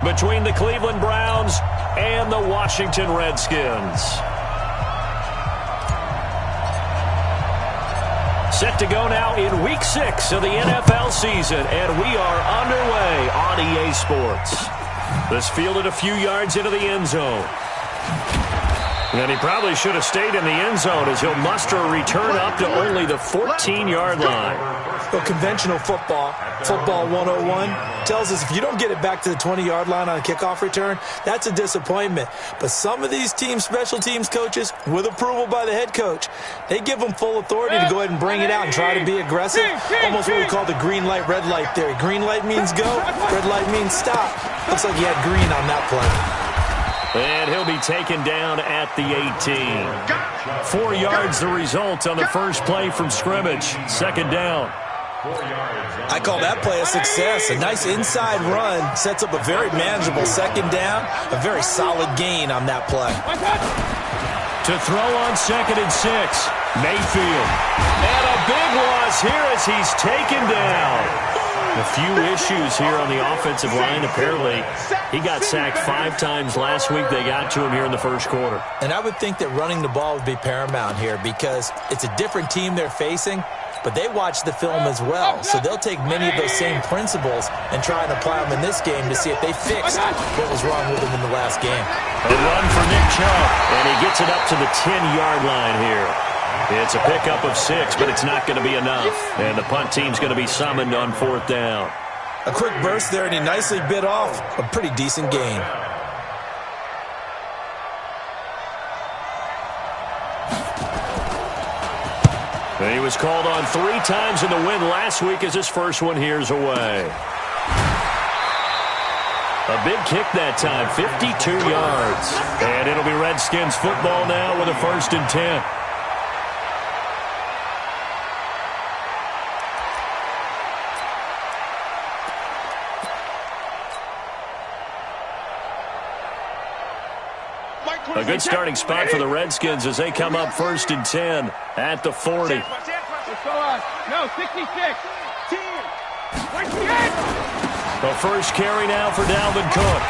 between the Cleveland Browns and the Washington Redskins. Set to go now in Week 6 of the NFL season, and we are underway on EA Sports. This fielded a few yards into the end zone. And he probably should have stayed in the end zone as he'll muster a return up to only the 14-yard line. Well, conventional football 101, tells us if you don't get it back to the 20-yard line on a kickoff return, that's a disappointment. But some of these special teams coaches, with approval by the head coach, they give them full authority to go ahead and bring it out and try to be aggressive. Almost what we call the green light, red light theory. Green light means go, red light means stop. Looks like he had green on that play. And he'll be taken down at the 18. 4 yards the result on the first play from scrimmage. Second down. I call that play a success. A nice inside run sets up a very manageable second down. A very solid gain on that play. To throw on 2nd and 6. Mayfield. And a big loss here as he's taken down. A few issues here on the offensive line. Apparently, he got sacked 5 times last week. They got to him here in the first quarter. And I would think that running the ball would be paramount here because it's a different team they're facing, but they watch the film as well. So they'll take many of those same principles and try and apply them in this game to see if they fixed what was wrong with them in the last game. A run for Nick Chubb, and he gets it up to the 10-yard line here. It's a pickup of 6, but it's not going to be enough. And the punt team's going to be summoned on 4th down. A quick burst there, and he nicely bit off a pretty decent gain. And he was called on 3 times in the win last week as his first one here's away. A big kick that time, 52 yards. And it'll be Redskins football now with a 1st and 10. A good starting spot for the Redskins as they come up 1st and 10 at the 40. No, 66. The first carry now for Dalvin Cook.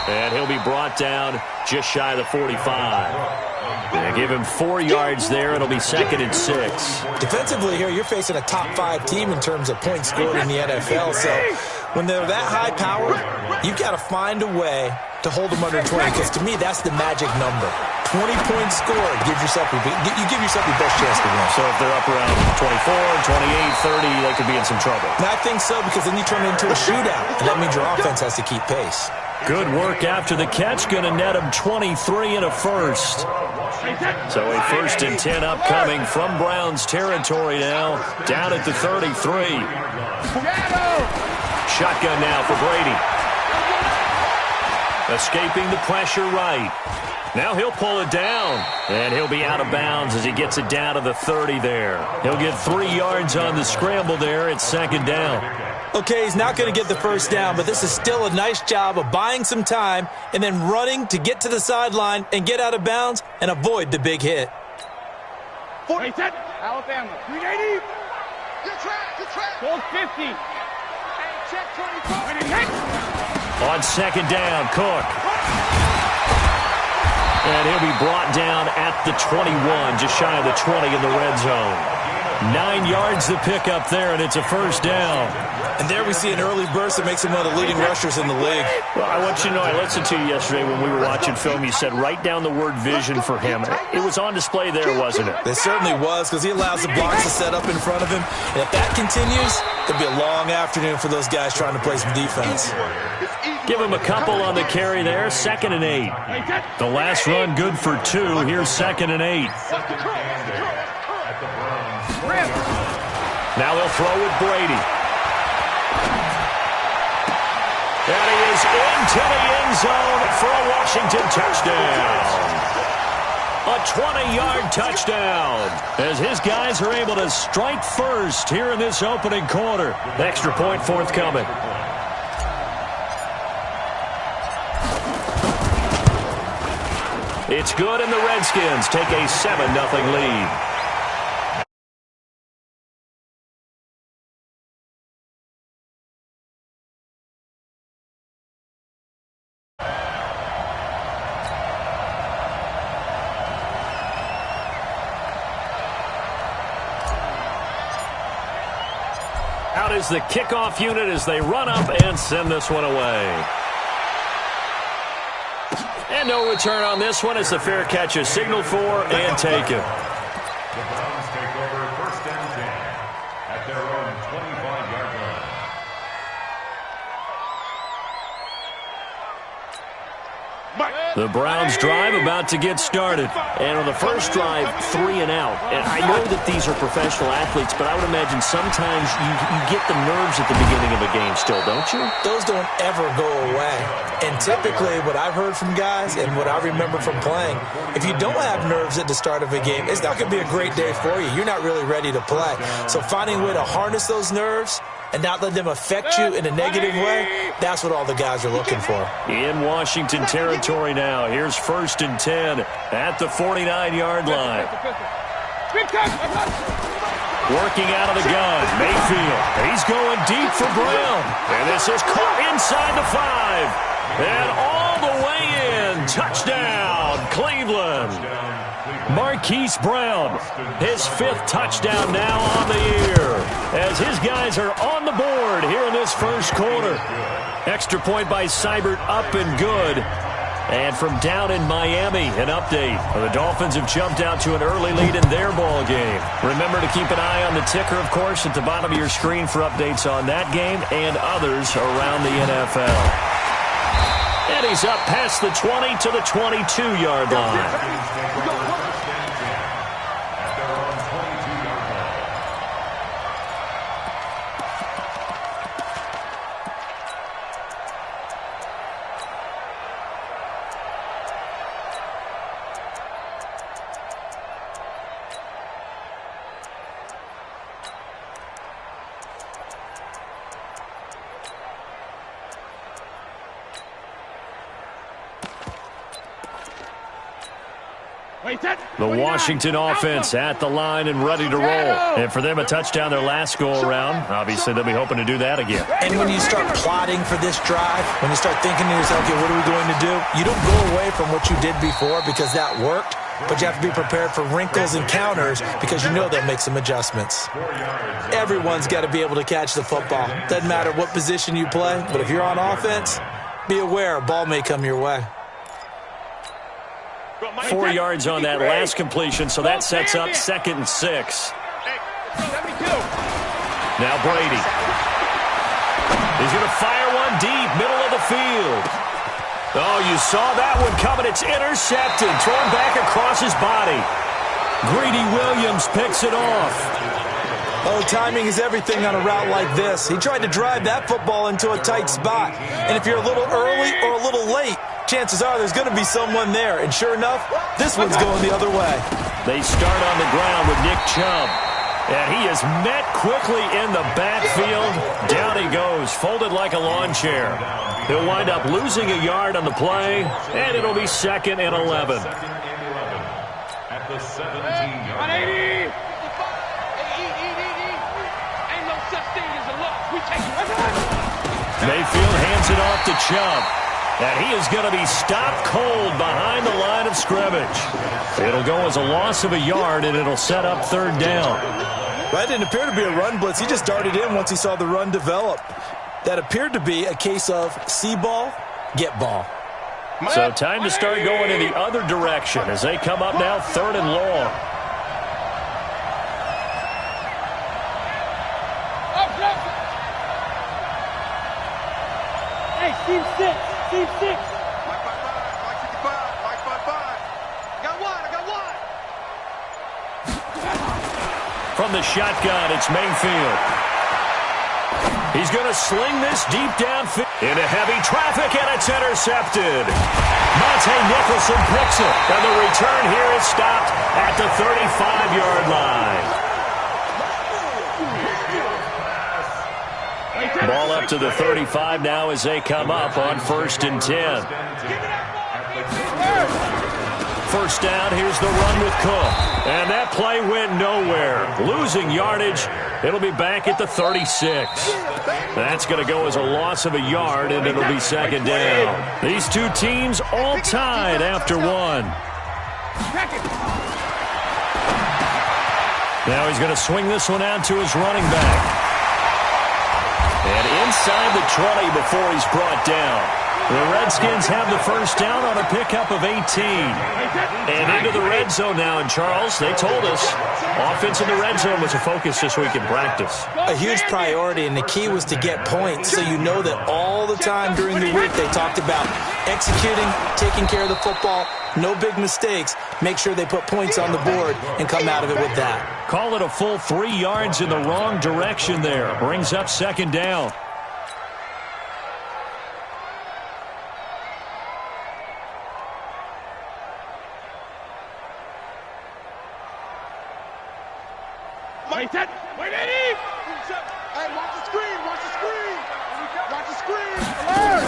And he'll be brought down just shy of the 45. They give him 4 yards there. It'll be 2nd and 6. Defensively here, you're facing a top 5 team in terms of points scored in the NFL. So when they're that high powered, you've got to find a way to hold them under 20, because to me, that's the magic number. 20 points scored, you give yourself your best chance to win. So if they're up around 24, 28, 30, they could be in some trouble. And I think so, because then you turn it into a shootout, and that means your offense has to keep pace. Good work after the catch, going to net him 23 and a first. So a 1st and 10 upcoming from Browns territory now, down at the 33. Shotgun now for Brady. Escaping the pressure right. Now he'll pull it down, and he'll be out of bounds as he gets it down to the 30 there. He'll get 3 yards on the scramble there. It's 2nd down. Okay, he's not going to get the first down, but this is still a nice job of buying some time and then running to get to the sideline and get out of bounds and avoid the big hit. 40. Alabama. 380. Good track. Gold 50. Hey, check 24. On 2nd down, Cook. And he'll be brought down at the 21, just shy of the 20 in the red zone. 9 yards to pick up there, and it's a 1st down. And there we see an early burst that makes him one of the leading rushers in the league. Well, I want you to know, I listened to you yesterday when we were watching film. You said write down the word vision for him. It was on display there, wasn't it? It certainly was, because he allows the blocks to set up in front of him. And if that continues, it'll be a long afternoon for those guys trying to play some defense. Give him a couple on the carry there. 2nd and 8. The last run good for 2. Here's 2nd and 8. Now they'll throw with Brady. And he is into the end zone for a Washington touchdown. A 20-yard touchdown as his guys are able to strike first here in this opening quarter. Extra point forthcoming. It's good, and the Redskins take a 7-0 lead. is the kickoff unit as they run up and send this one away. And no return on this one as the fair catch is signaled for and taken. The Browns take over 1st and 10 at their own 25-yard line. The Browns drive about to get started. And on the first drive, 3 and out. And I know that these are professional athletes, but I would imagine sometimes you get the nerves at the beginning of a game still, don't you? Those don't ever go away. And typically what I've heard from guys and what I remember from playing, if you don't have nerves at the start of a game, it's not going to be a great day for you. You're not really ready to play. So finding a way to harness those nerves and not let them affect you in a negative way, that's what all the guys are looking for. In Washington territory now, here's 1st and 10 at the 49-yard line. Working out of the gun, Mayfield. He's going deep for Brown. And this is caught inside the 5. And all the way in. Touchdown, Cleveland. Marquise Brown, his 5th touchdown now on the year, as his guys are on the board here in this first quarter. Extra point by Seibert, up and good. And from down in Miami, an update. The Dolphins have jumped out to an early lead in their ball game. Remember to keep an eye on the ticker, of course, at the bottom of your screen for updates on that game and others around the NFL. And he's up past the 20 to the 22-yard line. The Washington offense at the line and ready to roll. And for them, a touchdown their last go-around. Obviously, they'll be hoping to do that again. And when you start plotting for this drive, when you start thinking to yourself, okay, what are we going to do? You don't go away from what you did before because that worked, but you have to be prepared for wrinkles and counters because you know they'll make some adjustments. Everyone's got to be able to catch the football. Doesn't matter what position you play, but if you're on offense, be aware a ball may come your way. 4 yards on that last completion, so that sets up 2nd and 6. Now Brady. He's going to fire one deep, middle of the field. Oh, you saw that one coming. It's intercepted, thrown back across his body. Greedy Williams picks it off. Oh, timing is everything on a route like this. He tried to drive that football into a tight spot. And if you're a little early or a little late, chances are there's going to be someone there. And sure enough, this one's going the other way. They start on the ground with Nick Chubb. And he is met quickly in the backfield. Down he goes, folded like a lawn chair. He'll wind up losing a yard on the play, and it'll be 2nd and 11. At the 17-yard line. Mayfield hands it off to Chubb. And he is going to be stopped cold behind the line of scrimmage. It'll go as a loss of a yard, and it'll set up 3rd down. That didn't appear to be a run blitz. He just darted in once he saw the run develop. That appeared to be a case of see ball, get ball. So time to start going in the other direction as they come up now 3rd and long. Hey, team 6. Team 6. Mike 5-5. I got one. From the shotgun, it's Mayfield. He's going to sling this deep downfield into heavy traffic, and it's intercepted. Monte Nicholson picks it, and the return here is stopped at the 35-yard line. Ball up to the 35 now as they come up on 1st and 10. First down, here's the run with Cook. And that play went nowhere. Losing yardage, it'll be back at the 36. That's going to go as a loss of a yard, and it'll be 2nd down. These two teams all tied after one. Now he's going to swing this one out to his running back. And inside the 20 before he's brought down. The Redskins have the first down on a pickup of 18. And into the red zone now. And, Charles, they told us offense in the red zone was a focus this week in practice. A huge priority, and the key was to get points. So you know that all the time during the week they talked about executing, taking care of the football, no big mistakes. Make sure they put points on the board and come out of it with that. Call it a full 3 yards in the wrong direction there. Brings up second down. Wait, Eddie! Hey, watch the screen, watch the screen! Watch the screen! Alert!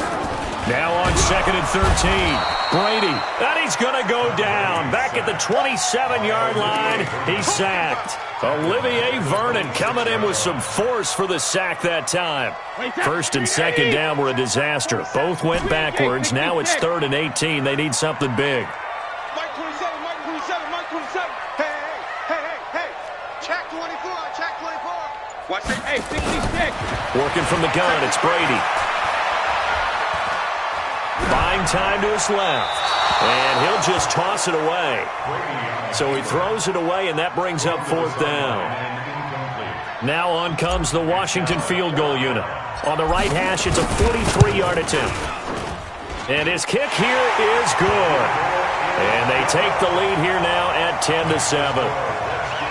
Now on 2nd and 13. Brady, and he's going to go down. Back at the 27-yard line, he's sacked. Olivier Vernon coming in with some force for the sack that time. First and second down were a disaster. Both went backwards. Now it's 3rd and 18. They need something big. Mike 27, Mike 27, Mike 27. Hey. Check 24, check 24. Watch it. Hey, 66. Working from the gun, it's Brady. Buying time to his left. And he'll just toss it away. So he throws it away, and that brings up 4th down. Now on comes the Washington field goal unit. On the right hash, it's a 43-yard attempt. And his kick here is good. And they take the lead here now at 10-7.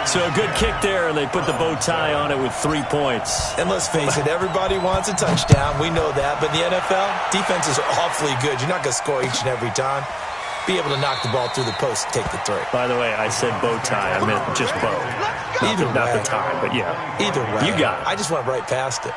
So a good kick there, and they put the bow tie on it with 3 points. And let's face it, everybody wants a touchdown. We know that. But in the NFL, defenses are awfully good. You're not going to score each and every time. Be able to knock the ball through the post and take the 3. By the way, I said bow tie. I meant just bow. Either way. Not the tie, but yeah. Either way. You got it. I just went right past it.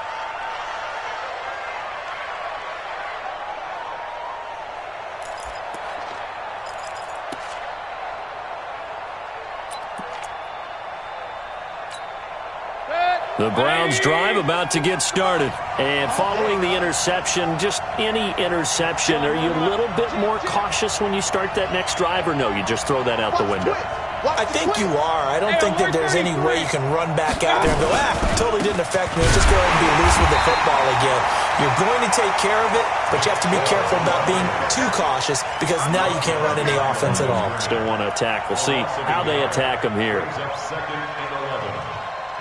The Browns drive about to get started. And following the interception, just any interception, are you a little bit more cautious when you start that next drive, or no, you just throw that out the window? I think you are. I don't think that there's any way you can run back out there and go, totally didn't affect me. Just go ahead and be loose with the football again. You're going to take care of it, but you have to be careful about being too cautious because now you can't run any offense at all. Still want to attack. We'll see how they attack them here. 2nd and 11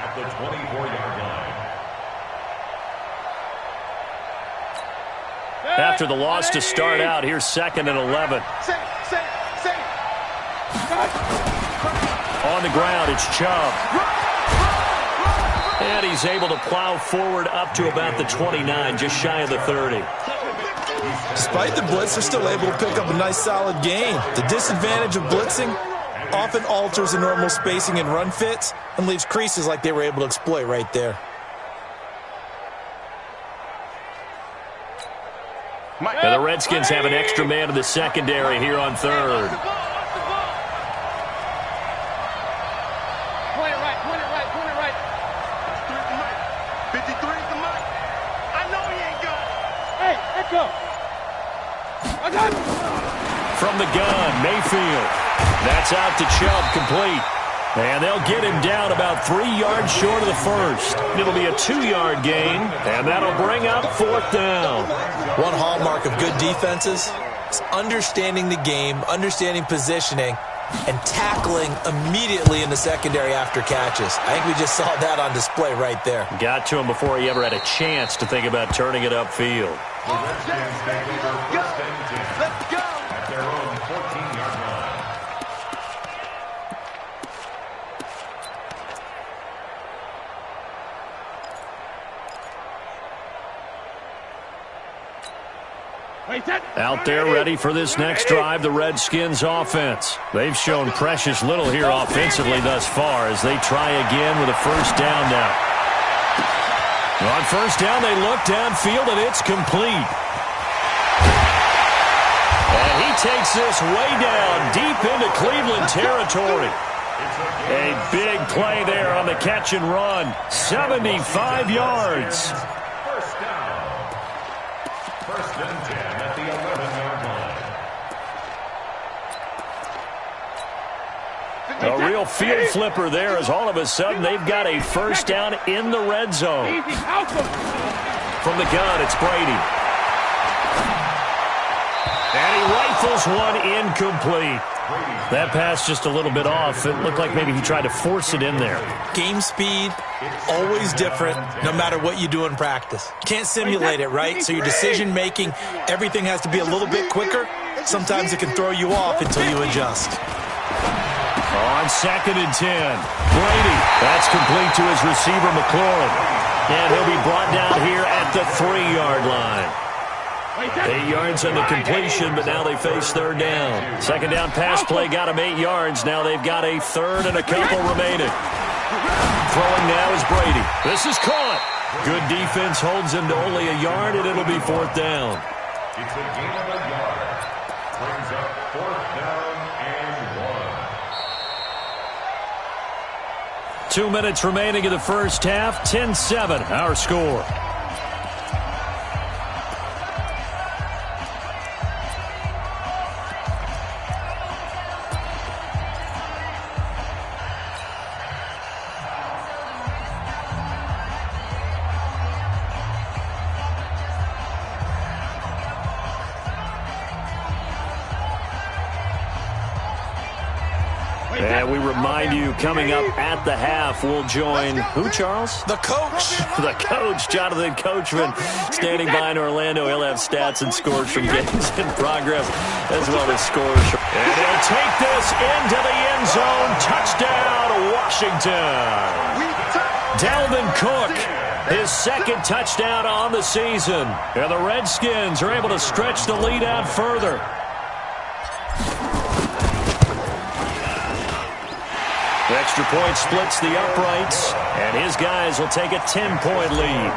at the 24-yard line. After the loss to start out, here's 2nd and 11. On the ground, it's Chubb. And he's able to plow forward up to about the 29, just shy of the 30. Despite the blitz, they're still able to pick up a nice, solid gain. The disadvantage of blitzing often alters the normal spacing and run fits and leaves creases like they were able to exploit right there. And the Redskins have an extra man in the secondary here on 3rd. Point it right. 53 to Mike. I know he ain't got it. Hey, let's go. I got it. From the gun, Mayfield. That's out to Chubb, complete. And they'll get him down about 3 yards short of the first. It'll be a 2-yard gain, and that'll bring up 4th down. One hallmark of good defenses is understanding the game, understanding positioning, and tackling immediately in the secondary after catches. I think we just saw that on display right there. Got to him before he ever had a chance to think about turning it upfield. The Redskins take over 1st and 10. Let's go. At their own 14-yard line. Out there ready for this next drive, the Redskins offense. They've shown precious little here offensively thus far as they try again with a first down now. On first down, they look downfield, and it's complete. And he takes this way down deep into Cleveland territory. A big play there on the catch and run. 75 yards. First down. 1st and 10 at the 11-yard line. A real field flipper there as all of a sudden they've got a first down in the red zone. Easy, out. from the gun. It's Brady. And he rifles one incomplete. That pass just a little bit off. It looked like maybe he tried to force it in there. Game speed, always different, no matter what you do in practice. Can't simulate it, right? So your decision-making, everything has to be a little bit quicker. Sometimes it can throw you off until you adjust. On 2nd and 10, Brady. That's complete to his receiver, McLaurin. And he'll be brought down here at the 3-yard line. 8 yards on the completion, but now they face 3rd down. 2nd down pass play got him 8 yards. Now they've got a 3rd and a couple remaining. Throwing now is Brady. This is caught. Good defense holds him to only a yard, and it'll be 4th down. It's a gain of a yard. Brings up 4th down and 1. 2 minutes remaining in the first half. 10-7, our score. And we remind you, coming up at the half, we'll join who, Charles? The coach. The coach, Jonathan Coachman, standing by in Orlando. He'll have stats and scores from games in progress, as well as scores. And he'll take this into the end zone. Touchdown, Washington. Dalvin Cook, his 2nd touchdown on the season. And the Redskins are able to stretch the lead out further. The extra point splits the uprights, and his guys will take a 10-point lead.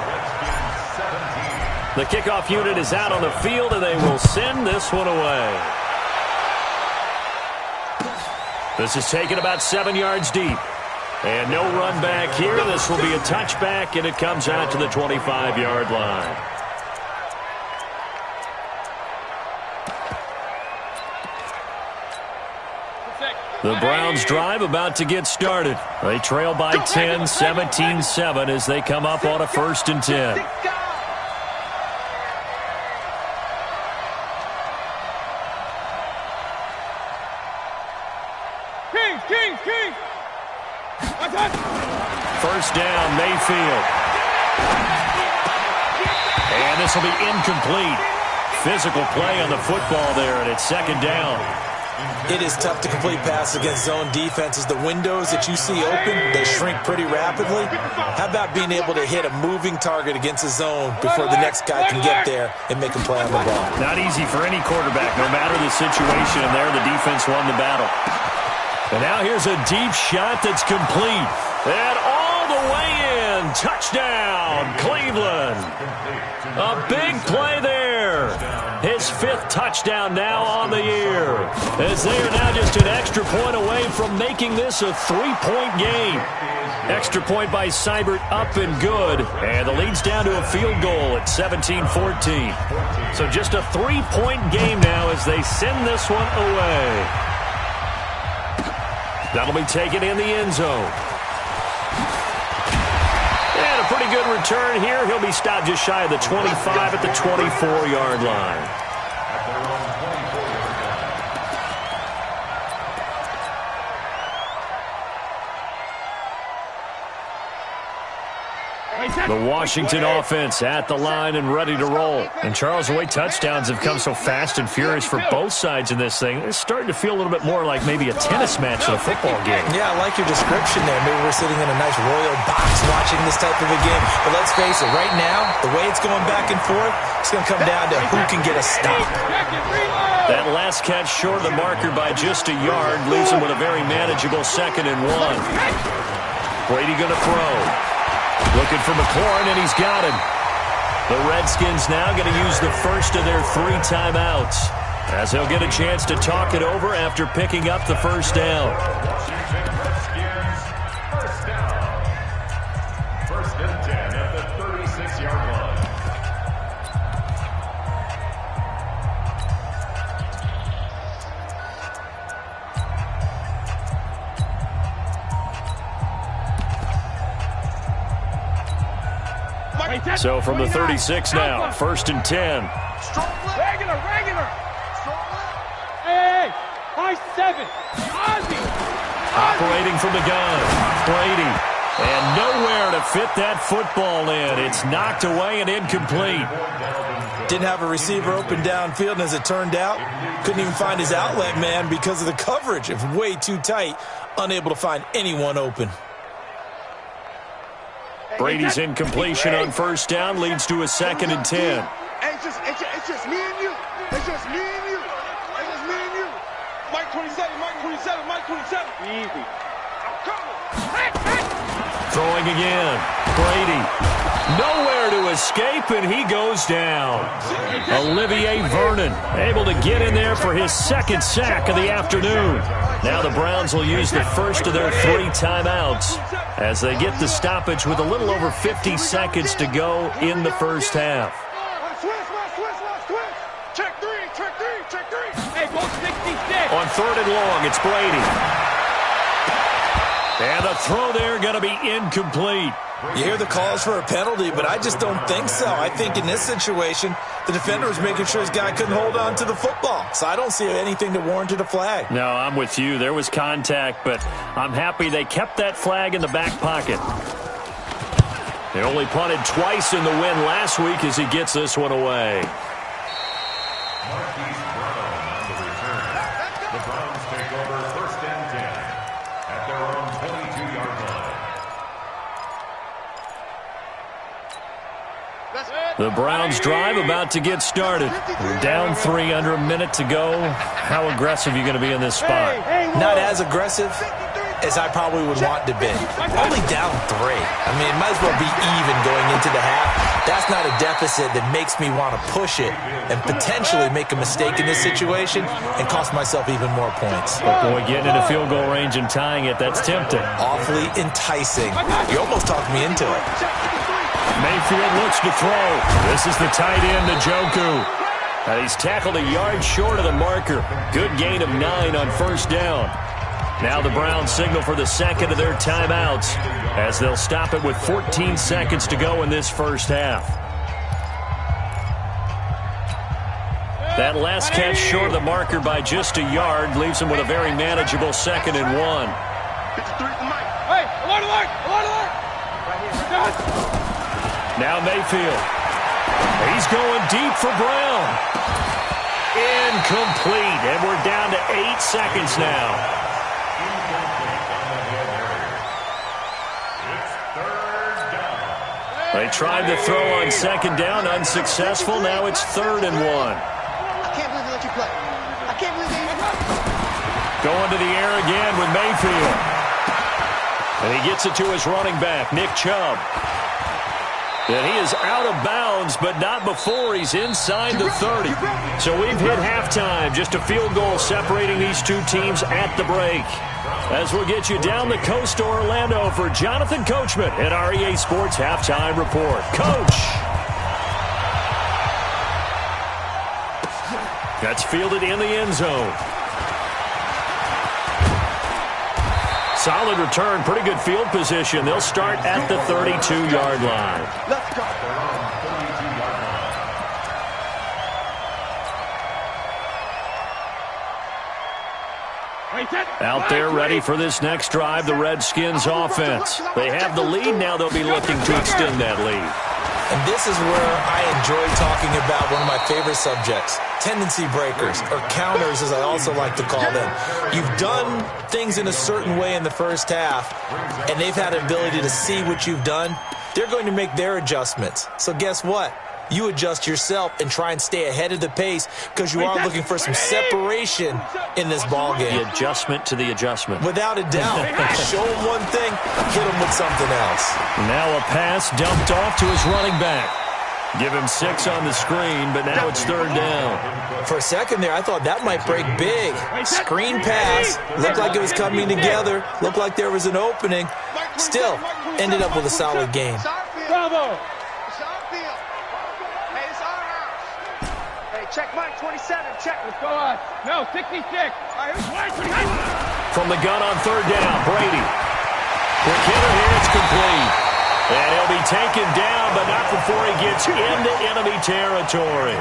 The kickoff unit is out on the field, and they will send this one away. This is taken about 7 yards deep. And no run back here. This will be a touchback, and it comes out to the 25-yard line. The Browns drive about to get started. They trail by 10, 17-7 as they come up on a 1st and 10. King! 1st down, Mayfield. And this will be incomplete. Physical play on the football there, and it's 2nd down. It is tough to complete passes against zone defenses. The windows that you see open, they shrink pretty rapidly. How about being able to hit a moving target against a zone before the next guy can get there and make a play on the ball? Not easy for any quarterback, no matter the situation, and there the defense won the battle. And now here's a deep shot that's complete. And all the way in. Touchdown, Cleveland. A big play there. His 5th touchdown now on the year, as they are now just an extra point away from making this a 3-point game. Extra point by Seibert, up and good, and the lead's down to a field goal at 17-14. So just a 3-point game now as they send this one away. That'll be taken in the end zone. And a pretty good return here. He'll be stopped just shy of the 25 at the 24-yard line. The Washington offense at the line and ready to roll. And Charles, the way touchdowns have come so fast and furious for both sides in this thing, it's starting to feel a little bit more like maybe a tennis match than a football game. Yeah, I like your description there. Maybe we're sitting in a nice royal box watching this type of a game. But let's face it, right now, the way it's going back and forth, it's going to come down to who can get a stop. That last catch short of the marker by just a yard leaves him with a very manageable 2nd and 1. Brady going to throw. Looking for McLaurin, and he's got him. The Redskins now going to use the first of their 3 timeouts, as they'll get a chance to talk it over after picking up the 1st down. First and 10 at the 36-yard line. So from the 36 now, 1st and 10. Regular. Hey, high 7. Ozzy. Operating from the gun, Brady. And nowhere to fit that football in. It's knocked away and incomplete. Didn't have a receiver open downfield, and as it turned out, couldn't even find his outlet man because of the coverage. It was way too tight, unable to find anyone open. Brady's incompletion on 1st down leads to a 2nd and 10. Hey, it's just me and you. It's just me and you. It's just me and you. Mike 27. Easy. I'm coming. Throwing again. Brady. Nowhere to escape, and he goes down. Olivier Vernon able to get in there for his 2nd sack of the afternoon. Now the Browns will use the first of their 3 timeouts as they get the stoppage with a little over 50 seconds to go in the first half. Check three. Hey, go 66. On 3rd and long, it's Brady. And the throw there going to be incomplete. You hear the calls for a penalty, but I just don't think so. I think in this situation, the defender was making sure his guy couldn't hold on to the football. So I don't see anything that warranted a flag. No, I'm with you. There was contact, but I'm happy they kept that flag in the back pocket. They only punted twice in the win last week as he gets this one away. The Browns take over 1st and 10 at their own 22-yard line. The Browns drive about to get started. We're down 3 under a minute to go. How aggressive are you going to be in this spot? Not as aggressive as I probably would want to be. Only down 3. I mean, it might as well be even going into the half. That's not a deficit that makes me want to push it and potentially make a mistake in this situation and cost myself even more points. But boy, getting into field goal range and tying it, that's tempting. Awfully enticing. You almost talked me into it. Mayfield looks to throw. This is the tight end, Njoku. And he's tackled a yard short of the marker. Good gain of 9 on 1st down. Now the Browns signal for the 2nd of their timeouts as they'll stop it with 14 seconds to go in this first half. That last catch short of the marker by just a yard leaves him with a very manageable 2nd and 1. Hey, alert! Now Mayfield. He's going deep for Brown. Incomplete, and we're down to 8 seconds now. They tried to throw on 2nd down, unsuccessful. Now it's 3rd and 1. I can't believe they let you play. I can't believe they let you play. Going to the air again with Mayfield. And he gets it to his running back, Nick Chubb. And he is out of bounds, but not before he's inside the 30. So we've hit halftime. Just a field goal separating these 2 teams at the break. As we'll get you down the coast to Orlando for Jonathan Coachman at our EA Sports Halftime Report. Coach! That's fielded in the end zone. Solid return, pretty good field position. They'll start at the 32-yard line. Let's go. Out there ready for this next drive, the Redskins offense. They have the lead. Now they'll be looking to extend that lead. And this is where I enjoy talking about one of my favorite subjects, tendency breakers, or counters as I also like to call them. You've done things in a certain way in the first half, and they've had an ability to see what you've done. They're going to make their adjustments. So guess what? You adjust yourself and try and stay ahead of the pace because you are looking for some separation in this ball game. The adjustment to the adjustment. Without a doubt. Show him one thing, hit him with something else. Now a pass dumped off to his running back. Give him 6 on the screen, but now it's 3rd down. For a second there, I thought that might break big. Screen pass. Looked like it was coming together. Looked like there was an opening. Still, ended up with a solid game. Bravo! Check Mike 27. Check. Let's go on. No, 66. From the gun on 3rd down, Brady. Quick hitter here, it's complete. And he'll be taken down, but not before he gets into enemy territory.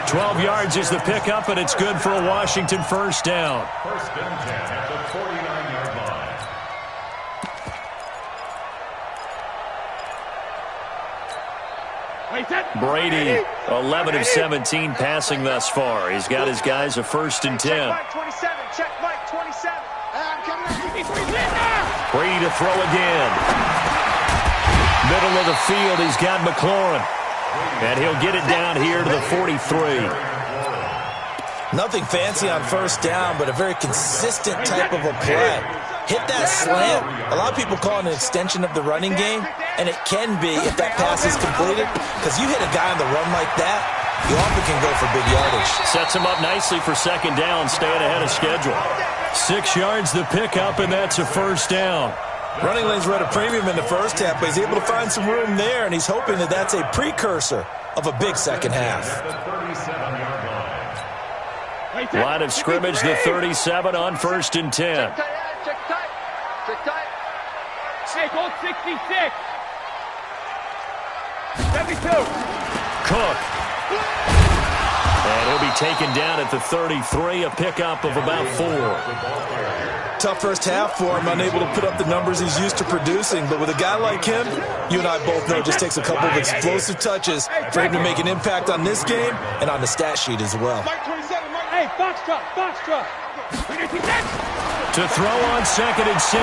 12 yards is the pickup, and it's good for a Washington first down. First and 10 at the 49-yard line. Brady, 11 of 17 passing thus far. He's got his guys a first and 10. Check Mike 27. Check Mike 27. Brady to throw again. Middle of the field, he's got McLaurin. And he'll get it down here to the 43. Nothing fancy on first down, but a very consistent type of a play. Hit that slant. A lot of people call it an extension of the running game, and it can be if that pass is completed, because you hit a guy on the run like that, you often can go for big yardage. Sets him up nicely for second down, staying ahead of schedule. 6 yards the pickup, and that's a first down. Running lanes were at a premium in the first half, but he's able to find some room there, and he's hoping that that's a precursor of a big second half. Line of scrimmage, the 37 on first and 10. Check tight. Check tight. Hey, go 66. 72. Cook. And he'll be taken down at the 33, a pickup of about 4. Tough first half for him, unable to put up the numbers he's used to producing. But with a guy like him, you and I both know it just takes a couple of explosive touches for him to make an impact on this game and on the stat sheet as well. Mike 27. Mike. Hey, box truck. To throw on second and 6.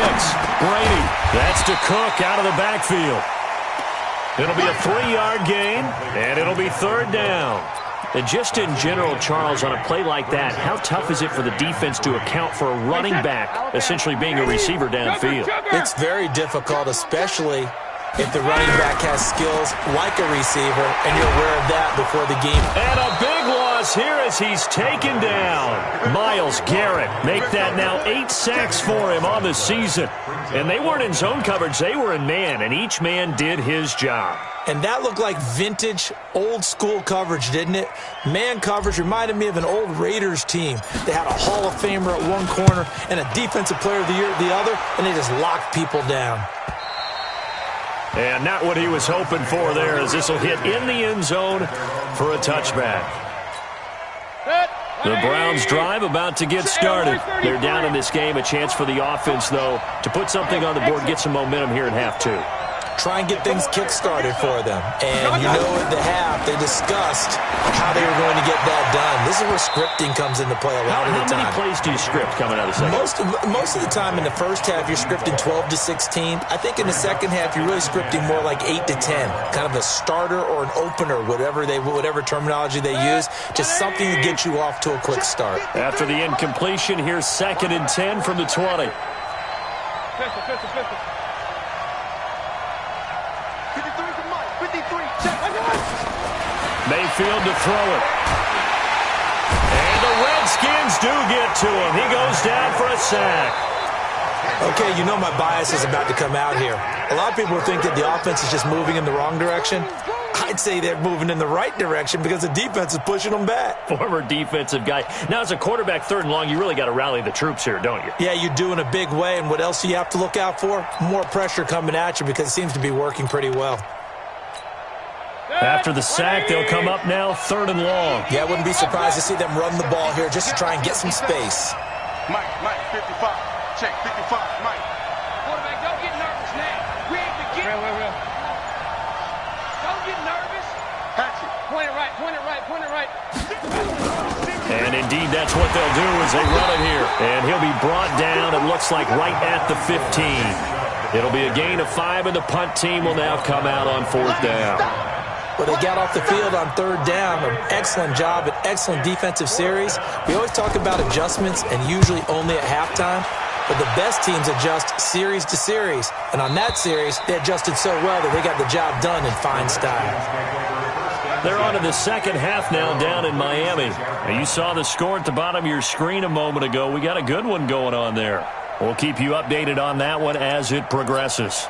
Brady. That's to Cook out of the backfield. It'll be a 3-yard gain, and it'll be third down. And just in general, Charles, on a play like that, how tough is it for the defense to account for a running back essentially being a receiver downfield? It's very difficult, especially if the running back has skills like a receiver, and you're aware of that before the game. And a big loss here as he's taken down. Myles Garrett make that now 8 sacks for him on the season. And they weren't in zone coverage, they were in man, and each man did his job. And that looked like vintage, old-school coverage, didn't it? Man coverage reminded me of an old Raiders team. They had a Hall of Famer at one corner and a Defensive Player of the Year at the other, and they just locked people down. And not what he was hoping for there, as this will hit in the end zone for a touchback. The Browns drive about to get started. They're down in this game. A chance for the offense, though, to put something on the board, get some momentum here in half 2. Try and get things kick-started for them. And you know at the half, they discussed how they were going to get that done. This is where scripting comes into play a lot of the time. How many plays do you script coming out of the second? Most of the time in the first half, you're scripting 12 to 16. I think in the second half, you're really scripting more like 8 to 10. Kind of a starter or an opener, whatever terminology they use. Just something to get you off to a quick start. After the incompletion, here's second and 10 from the 20. Pistol. 53 for Mike. 53. Check. Mayfield to throw it. And the Redskins do get to him. He goes down for a sack. Okay, you know my bias is about to come out here. A lot of people think that the offense is just moving in the wrong direction. I'd say they're moving in the right direction because the defense is pushing them back. Former defensive guy. Now, as a quarterback, third and long, you really got to rally the troops here, don't you? Yeah, you do in a big way. And what else do you have to look out for? More pressure coming at you because it seems to be working pretty well. After the sack, they'll come up now, third and long. Yeah, I wouldn't be surprised to see them run the ball here just to try and get some space. Mike, 55. Check, 55, Mike. Quarterback, don't get nervous now. We ain't beginning. Real. Don't get nervous. Hatchet. Point it right. And indeed, that's what they'll do as they run it here. And he'll be brought down, it looks like, right at the 15. It'll be a gain of 5, and the punt team will now come out on fourth down. Well, they got off the field on third down. An excellent job, an excellent defensive series. We always talk about adjustments, and usually only at halftime. But the best teams adjust series to series. And on that series, they adjusted so well that they got the job done in fine style. They're on to the second half now down in Miami. And you saw the score at the bottom of your screen a moment ago. We got a good one going on there. We'll keep you updated on that one as it progresses.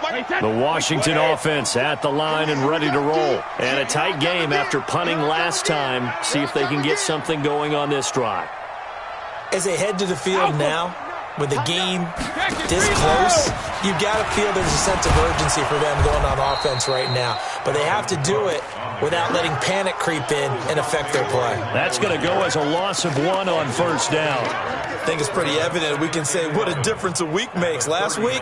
The Washington offense at the line and ready to roll. And a tight game after punting last time. See if they can get something going on this drive. As they head to the field now, with the game this close, you've got to feel there's a sense of urgency for them going on offense right now. But they have to do it without letting panic creep in and affect their play. That's going to go as a loss of 1 on first down. I think it's pretty evident. We can say what a difference a week makes. Last week,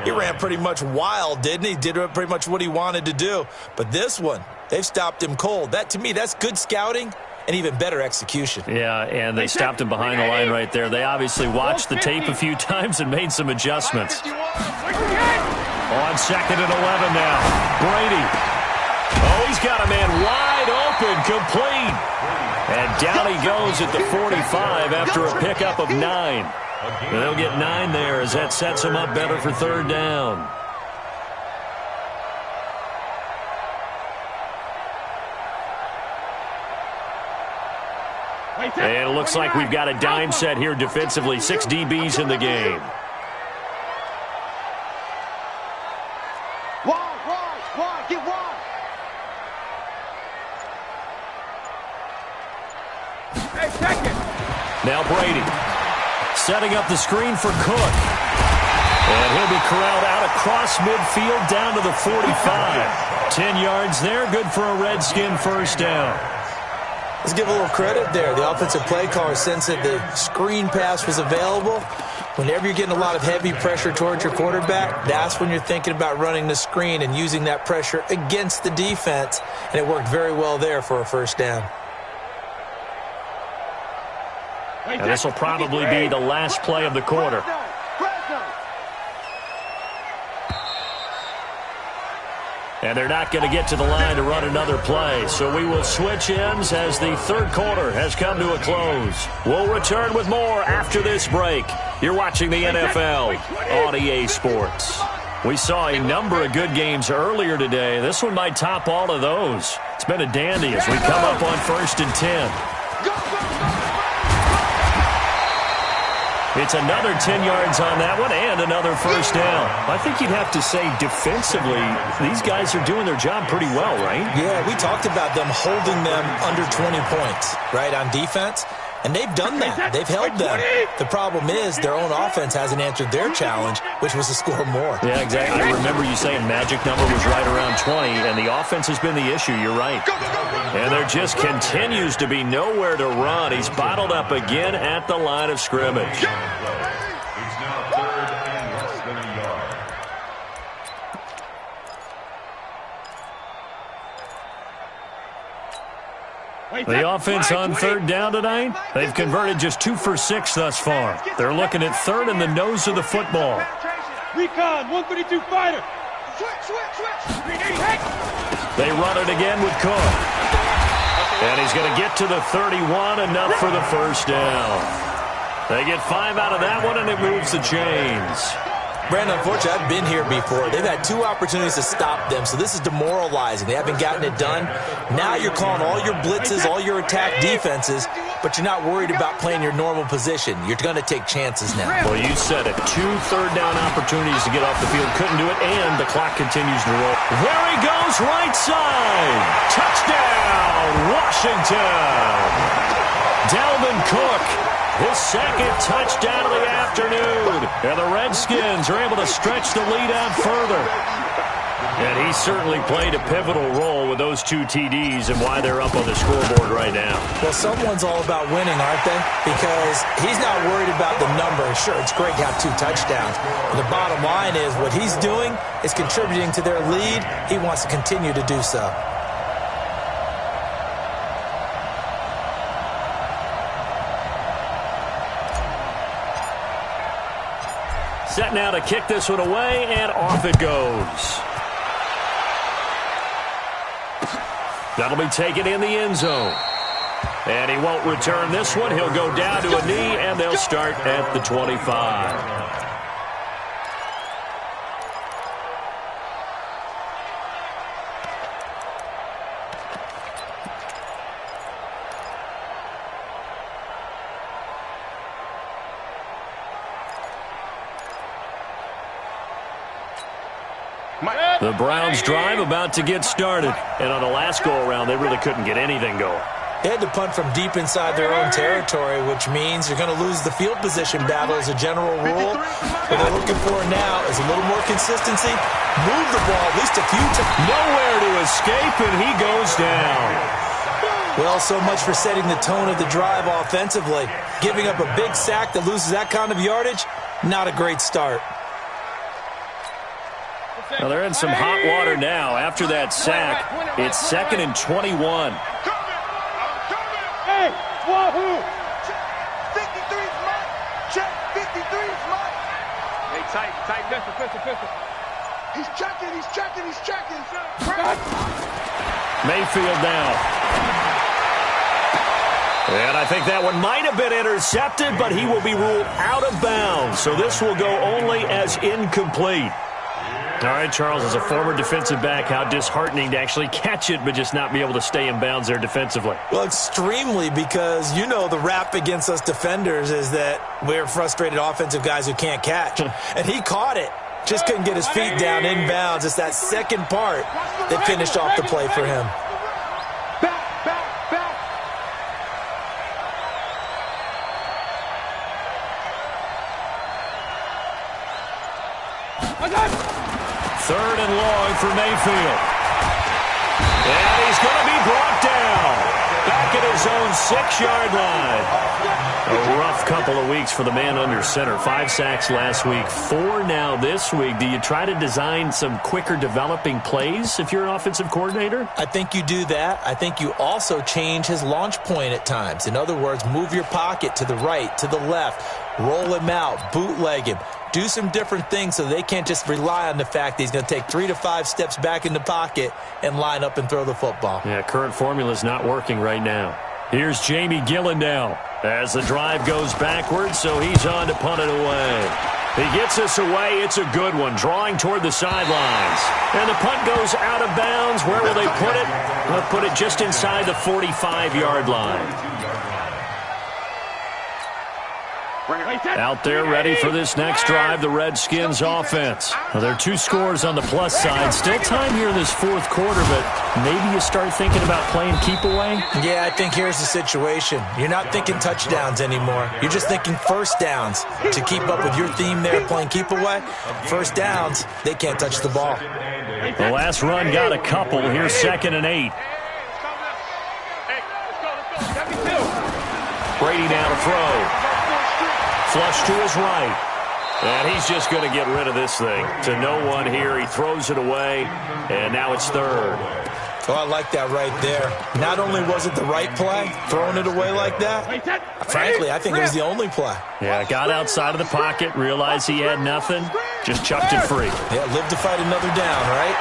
he ran pretty much wild, didn't he? Did pretty much what he wanted to do. But this one, they've stopped him cold. That, to me, that's good scouting and even better execution. Yeah, and they stopped him behind the line right there. They obviously watched the tape a few times and made some adjustments. On second and 11 now. Brady. Oh, he's got a man wide open, complete. And down he goes at the 45 after a pickup of 9. They'll get 9 there as that sets him up better for third down. And it looks like we've got a dime set here defensively. 6 DBs in the game. Wide, get wide. Hey, second. Now Brady setting up the screen for Cook. And he'll be corralled out across midfield down to the 45. 10 yards there, good for a Redskin first down. Let's give a little credit there. The offensive play caller sensed that the screen pass was available. Whenever you're getting a lot of heavy pressure towards your quarterback, that's when you're thinking about running the screen and using that pressure against the defense. And it worked very well there for a first down. And this will probably be the last play of the quarter. And they're not going to get to the line to run another play. So we will switch ends as the third quarter has come to a close. We'll return with more after this break. You're watching the NFL on EA Sports. We saw a number of good games earlier today. This one might top all of those. It's been a dandy as we come up on 1st and 10. It's another 10 yards on that one and another first down. I think you'd have to say defensively, these guys are doing their job pretty well, right? Yeah, we talked about them holding them under 20 points, right, on defense. And they've done that. They've held them. The problem is their own offense hasn't answered their challenge, which was to score more. Yeah, exactly. I remember you saying magic number was right around 20, and the offense has been the issue. You're right. And there just continues to be nowhere to run. He's bottled up again at the line of scrimmage. It's now 3rd and less than a yard. The offense on third down tonight, they've converted just 2 for 6 thus far. They're looking at third in the nose of the football. Recon, 132 fighter. They run it again with Cook. And he's going to get to the 31, enough for the first down. They get 5 out of that one, and it moves the chains. Brandon, unfortunately, I've been here before. They've had 2 opportunities to stop them, so this is demoralizing. They haven't gotten it done. Now you're calling all your blitzes, all your attack defenses, but you're not worried about playing your normal position. You're going to take chances now. Well, you said it. 2 third-down opportunities to get off the field. Couldn't do it, and the clock continues to roll. There he goes, right side. Touchdown, Washington. Dalvin Cook, his second touchdown of the afternoon. And the Redskins are able to stretch the lead out further. And he certainly played a pivotal role with those 2 TDs and why they're up on the scoreboard right now. Well, someone's all about winning, aren't they? Because he's not worried about the number. Sure, it's great to have 2 touchdowns. But the bottom line is what he's doing is contributing to their lead. He wants to continue to do so. Set now to kick this one away, and off it goes. That'll be taken in the end zone. And he won't return this one. He'll go down to a knee, and they'll start at the 25. The Browns drive about to get started. And on the last go-around, they really couldn't get anything going. They had to punt from deep inside their own territory, which means you're going to lose the field position battle as a general rule. What they're looking for now is a little more consistency. Move the ball at least a few times. Nowhere to escape, and he goes down. Well, so much for setting the tone of the drive offensively. Giving up a big sack that loses that kind of yardage, not a great start. Well, they're in some hot water now. After that sack, it's 2nd and 21. Hey, wahoo! 53's mine. Check, 53's mine. Hey, tight, pistol. He's checking. Mayfield now. And I think that one might have been intercepted, but he will be ruled out of bounds. So this will go only as incomplete. All right, Charles, as a former defensive back, how disheartening to actually catch it but just not be able to stay in bounds there defensively. Well, extremely, because you know the rap against us defenders is that we're frustrated offensive guys who can't catch. And he caught it. Just couldn't get his feet down in bounds. It's that second part that finished off the play for him. Third and long for Mayfield. And he's going to be brought down. Back at his own 6-yard line. A rough couple of weeks for the man under center. 5 sacks last week, 4 now this week. Do you try to design some quicker developing plays if you're an offensive coordinator? I think you do that. I think you also change his launch point at times. In other words, move your pocket to the right, to the left, roll him out, bootleg him. Do some different things so they can't just rely on the fact that he's going to take 3 to 5 steps back in the pocket and line up and throw the football. Yeah, current formula is not working right now. Here's Jamie Gillen now as the drive goes backwards, so he's on to punt it away. He gets us away. It's a good one, drawing toward the sidelines. And the punt goes out of bounds. Where will they put it? They'll put it just inside the 45-yard line. Out there ready for this next drive, the Redskins offense. Well, there are 2 scores on the plus side. Still time here in this fourth quarter, but maybe you start thinking about playing keep away? Yeah, I think here's the situation. You're not thinking touchdowns anymore. You're just thinking first downs. To keep up with your theme there, playing keep away, first downs, they can't touch the ball. The last run got a couple. Here's 2nd and 8. Brady now to throw. Flush to his right. And he's just going to get rid of this thing. To no one here. He throws it away. And now it's 3rd. Oh, I like that right there. Not only was it the right play, throwing it away like that, frankly, I think it was the only play. Yeah, got outside of the pocket, realized he had nothing, just chucked it free. Yeah, live to fight another down, right?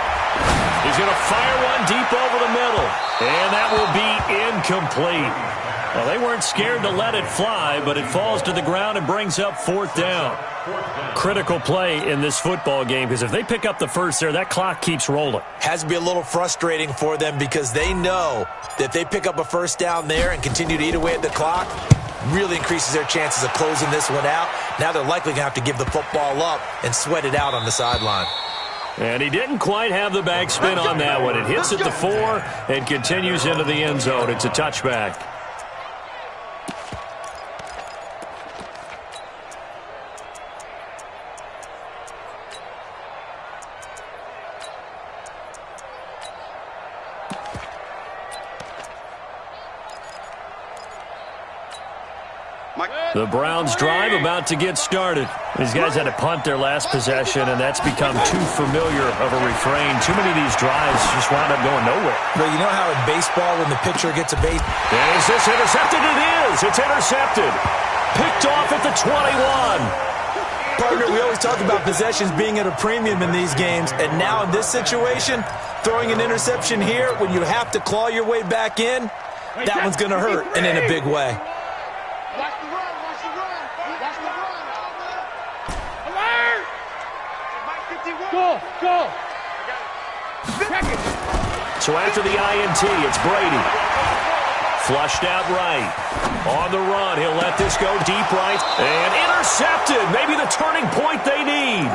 He's going to fire one deep over the middle. And that will be incomplete. Well, they weren't scared to let it fly, but it falls to the ground and brings up 4th down. Critical play in this football game, because if they pick up the first there, that clock keeps rolling. Has to be a little frustrating for them because they know that if they pick up a first down there and continue to eat away at the clock, really increases their chances of closing this one out. Now they're likely going to have to give the football up and sweat it out on the sideline. And he didn't quite have the backspin on that one. It hits at the 4 and continues into the end zone. It's a touchback. The Browns drive about to get started. These guys had to punt their last possession, and that's become too familiar of a refrain. Too many of these drives just wound up going nowhere. Well, you know how in baseball when the pitcher gets a base... Is this intercepted? It is. It's intercepted. Picked off at the 21. Partner, we always talk about possessions being at a premium in these games, and now in this situation, throwing an interception here when you have to claw your way back in, that one's going to hurt, and in a big way. Watch the run, watch the run, watch the run. Alert! Mike 51. Go! Check it! So after the INT, it's Brady. Flushed out right. On the run, he'll let this go deep right. And intercepted. Maybe the turning point they need.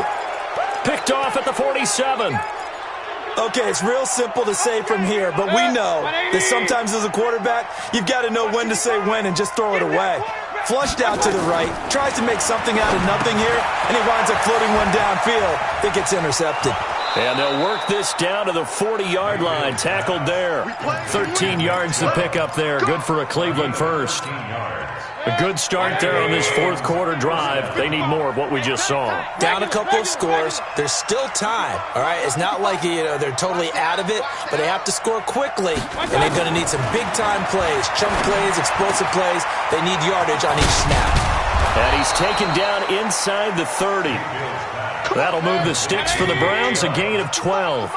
Picked off off at the 47. Okay, it's real simple to say from here, but we know that sometimes as a quarterback, you've got to know when to say when and just throw it away. Flushed out to the right, tries to make something out of nothing here, and he winds up floating one downfield that gets intercepted. And they'll work this down to the 40-yard line, tackled there. 13 yards to pick up there, good for a Cleveland first. A good start there on this fourth quarter drive. They need more of what we just saw. Down a couple of scores. There's still time, all right? It's not like they're totally out of it, but they have to score quickly, and they're going to need some big-time plays, chunk plays, explosive plays. They need yardage on each snap. And he's taken down inside the 30. That'll move the sticks for the Browns, a gain of 12.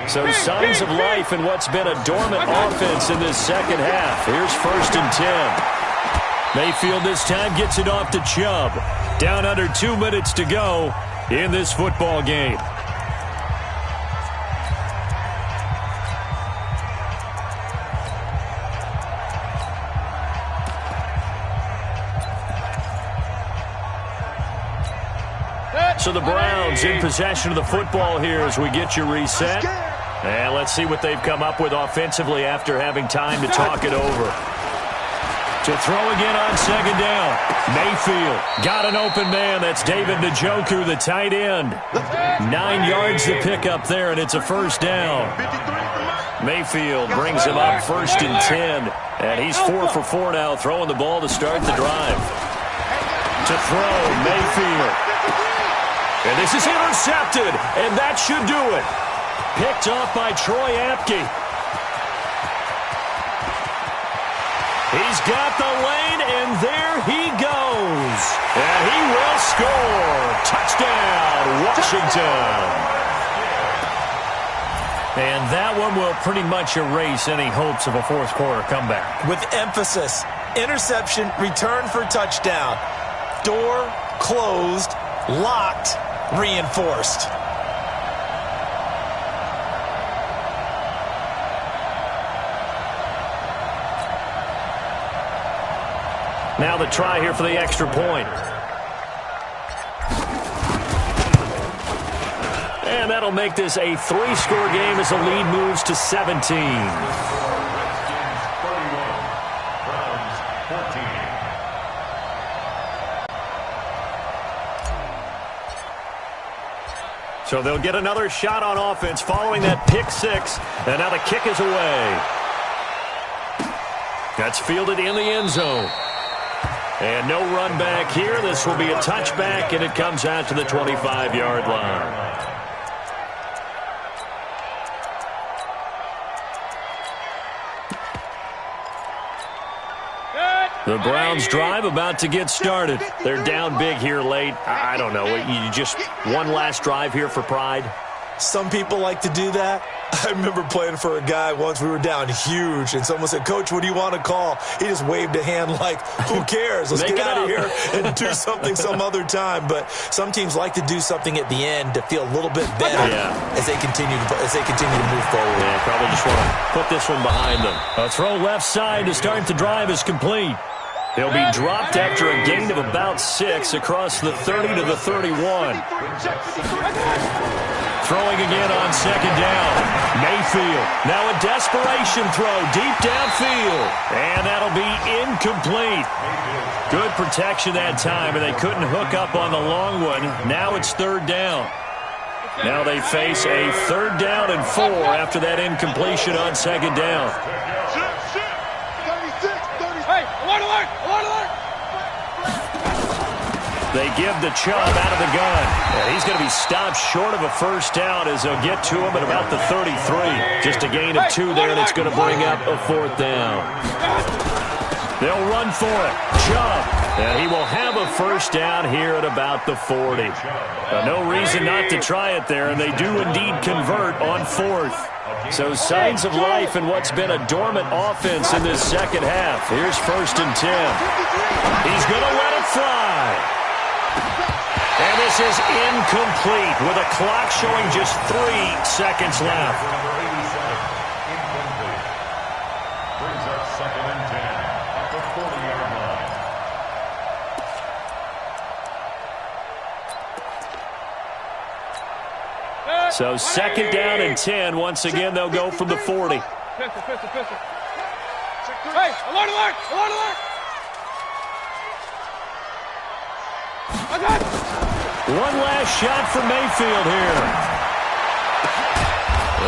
So signs of life in what's been a dormant offense in this second half. Here's 1st and 10. Mayfield this time gets it off to Chubb. Down under 2 minutes to go in this football game. So the Browns in possession of the football here as we get you reset. And let's see what they've come up with offensively after having time to talk it over. To throw again on 2nd down. Mayfield got an open man. That's David Njoku, the tight end. 9 yards to pick up there, and it's a 1st down. Mayfield brings him up 1st and 10. And he's 4 for 4 now, throwing the ball to start the drive. To throw, Mayfield. And this is intercepted, and that should do it. Picked off by Troy Apke. He's got the lane, and there he goes. And he will score. Touchdown, Washington. And that one will pretty much erase any hopes of a fourth quarter comeback. With emphasis, interception, return for touchdown. Door closed, locked, reinforced. Now the try here for the extra point. And that'll make this a 3-score game as the lead moves to 17. So they'll get another shot on offense following that pick 6. And now the kick is away. That's fielded in the end zone. And no run back here. This will be a touchback, and it comes out to the 25-yard line. The Browns drive about to get started. They're down big here late. I don't know. You just one last drive here for pride? Some people like to do that. I remember playing for a guy once. We were down huge, and someone said, "Coach, what do you want to call?" He just waved a hand like, "Who cares? Let's get out of here and do something some other time." But some teams like to do something at the end to feel a little bit better as they continue to move forward. Yeah, probably just want to put this one behind them. A throw left side to start the drive is complete. He'll be dropped after a gain of about 6 across the 30 to the 31. Throwing again on 2nd down. Mayfield. Now a desperation throw deep downfield. And that'll be incomplete. Good protection that time, and they couldn't hook up on the long one. Now it's 3rd down. Now they face a 3rd down and 4 after that incompletion on 2nd down. They give the Chubb out of the gun. And he's going to be stopped short of a 1st down as they'll get to him at about the 33. Just a gain of 2 there, and it's going to bring up a 4th down. They'll run for it. Chubb. And he will have a 1st down here at about the 40. No reason not to try it there, and they do indeed convert on 4th. So signs of life in what's been a dormant offense in this second half. Here's 1st and 10. He's going to let it fly. And this is incomplete with a clock showing just 3 seconds left. Brings up 2nd and 10 at the 40-yard line. So second down and 10. Once again, they'll go from the 40. Hey, alert, alert, alert, alert. I got it. One last shot for Mayfield here.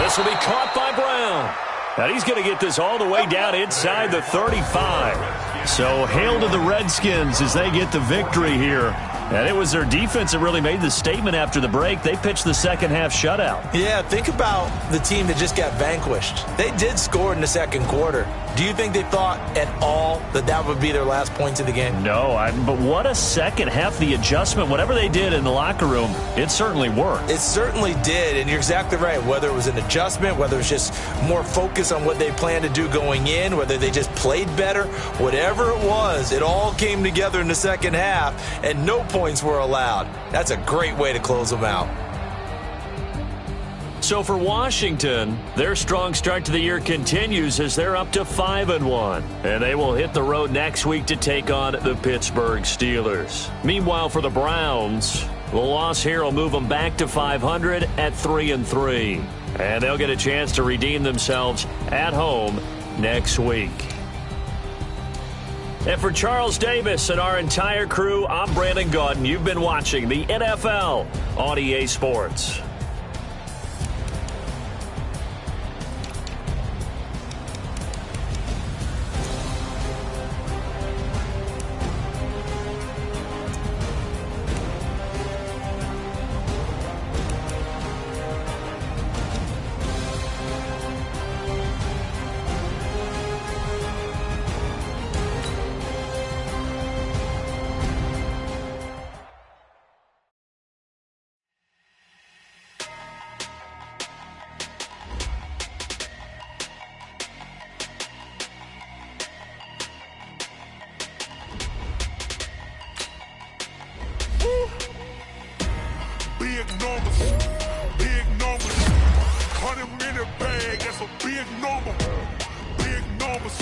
This will be caught by Brown. And he's going to get this all the way down inside the 35. So hail to the Redskins as they get the victory here. And it was their defense that really made the statement after the break. They pitched the second half shutout. Yeah, think about the team that just got vanquished. They did score in the second quarter. Do you think they thought at all that that would be their last points of the game? No, but what a second half. The adjustment, whatever they did in the locker room, it certainly worked. It certainly did, and you're exactly right. Whether it was an adjustment, whether it was just more focus on what they planned to do going in, whether they just played better, whatever it was, it all came together in the second half, and no points were allowed. That's a great way to close them out. So for Washington, their strong start to the year continues as they're up to 5-1. And they will hit the road next week to take on the Pittsburgh Steelers. Meanwhile, for the Browns, the loss here will move them back to 500 at 3-3. And they'll get a chance to redeem themselves at home next week. And for Charles Davis and our entire crew, I'm Brandon Gaudin. You've been watching the NFL on EA Sports. Big numbers, big numbers. 100 in the bag, that's a big number. Big numbers,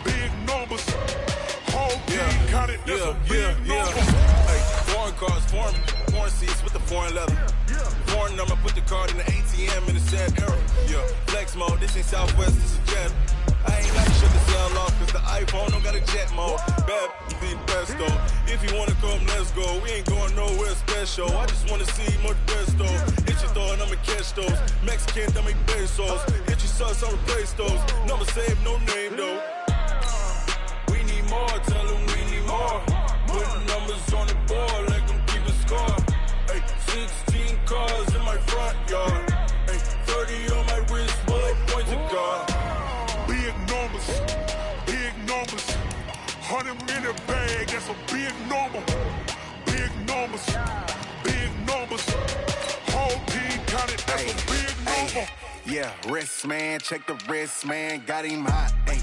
big numbers. Whole team counted, that's a big number. Hey, foreign cars, foreign seats with the foreign leather. Foreign number, put the card in the ATM in the sad era. Yeah, flex mode, this ain't Southwest, this is Jet. I ain't like to shut the cell off, cause the iPhone don't got a jet mode. Bad be the best though. If you wanna come, let's go. We ain't going nowhere special. I just wanna see more best though. Hit your thought, I'ma catch those. Mexican, I make pesos. Hit your sauce, I'll replace those. Number save, no name though. We need more, tell them we need more. Put numbers on the board, like them keep a score. Hey, 16 cars in my front yard. Hey, 30 on my wrist, bullet point to God. Big numbers, big numbers. 100 in the bag, that's a big number. Big numbers, big numbers. Whole team counted, that's a big number. Yeah, wrist man, check the wrist man, got him hot. Hey,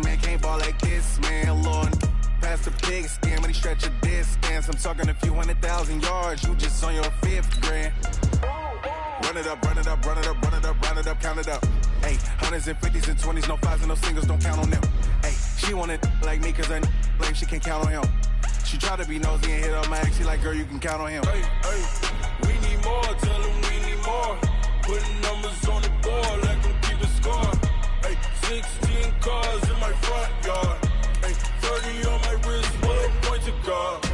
man can't ball like this, man. Lord, past the pig skin when he stretch a distance. I'm talking a few 100,000 yards, you just on your 5th grand. Run it up, run it up, run it up, run it up, run it up, count it up. Hey, hundreds and 50s and 20s, no 5s and no singles, don't count on them. Hey, she wanted like me cause I like she can't count on him. She tried to be nosy and hit up my ex, she like, girl, you can count on him. Hey, hey, we need more, tell them we need more. Putting numbers on the board like them keep a score. Hey, 16 cars in my front yard. Hey, 30 on my wrist, bullet point to God.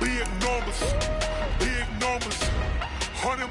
big numbers, big numbers. 100